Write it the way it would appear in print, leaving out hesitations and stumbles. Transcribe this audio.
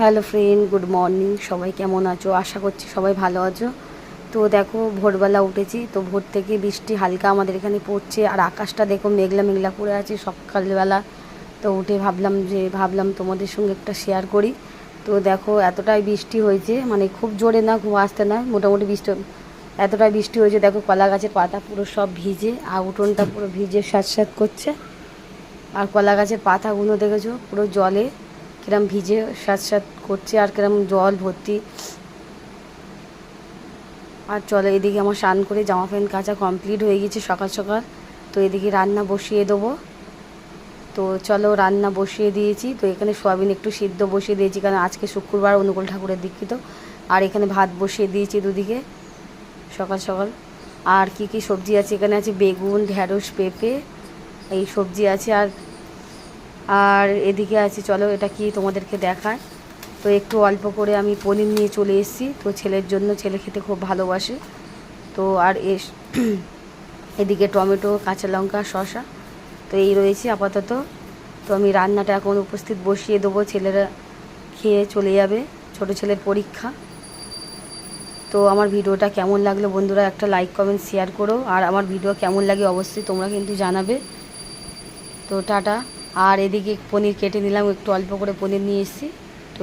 Hello friend, good morning. সবাই কেমন আছো? আশা করছি সবাই ভালো আছো। তো দেখো, ভোরবেলা উঠেছি, তো ভোর থেকে বৃষ্টি হালকা আমাদের এখানে পড়ছে, আর আকাশটা দেখো মেঘলা মেঘলা করে আছে সকালবেলা। তো উঠে ভাবলাম তোমাদের সঙ্গে একটা শেয়ার করি। তো দেখো, এতটাই বৃষ্টি হয়েছে, মানে খুব জোরে না, খুব আস্তে না, মোটামুটি বৃষ্টি এতটাই বৃষ্টি হয়েছে। দেখো, কলা গাছের পাতা পুরো সব ভিজে, আর উঠোনটা পুরো ভিজে স্যাঁতস্যাঁত করছে। আর কলা গাছের পাতাগুলো দেখেছো পুরো জলে কিরম ভিজে স্যাঁতস্যাঁত করছে, আর কিরম জল ভর্তি। আর চলো, এদিকে আমার স্নান করে জামা প্যান্ট কাচা কমপ্লিট হয়ে গেছে সকাল সকাল। তো এদিকে রান্না বসিয়ে দেবো। তো চলো, রান্না বসিয়ে দিয়েছি। তো এখানে সোয়াবিন একটু সিদ্ধ বসিয়ে দিয়েছি, কারণ আজকে শুক্রবার, অনুকূল ঠাকুরের দীক্ষিত। আর এখানে ভাত বসিয়ে দিয়েছি দুদিকে সকাল সকাল। আর কি কি সবজি আছে, এখানে আছে বেগুন, ঢ্যাঁড়স, পেঁপে, এই সবজি আছে। আর আর এদিকে আছে, চলো এটা কি তোমাদেরকে দেখায়। তো একটু অল্প করে আমি পনির নিয়ে চলে এসেছি, তো ছেলের জন্য, ছেলে খেতে খুব ভালোবাসে। তো আর এদিকে টমেটো, কাঁচা লঙ্কা, শসা, তো এই রয়েছে আপাতত। তো আমি রান্নাটা এখন উপস্থিত বসিয়ে দেবো, ছেলেরা খেয়ে চলে যাবে, ছোটো ছেলের পরীক্ষা। তো আমার ভিডিওটা কেমন লাগলো বন্ধুরা, একটা লাইক কমেন্ট শেয়ার করো, আর আমার ভিডিও কেমন লাগে অবশ্যই তোমরা কিন্তু জানাবে। তো টাটা। আর এদিকে পনির কেটে নিলাম, একটু অল্প করে পনির নিয়ে এসেছি। তো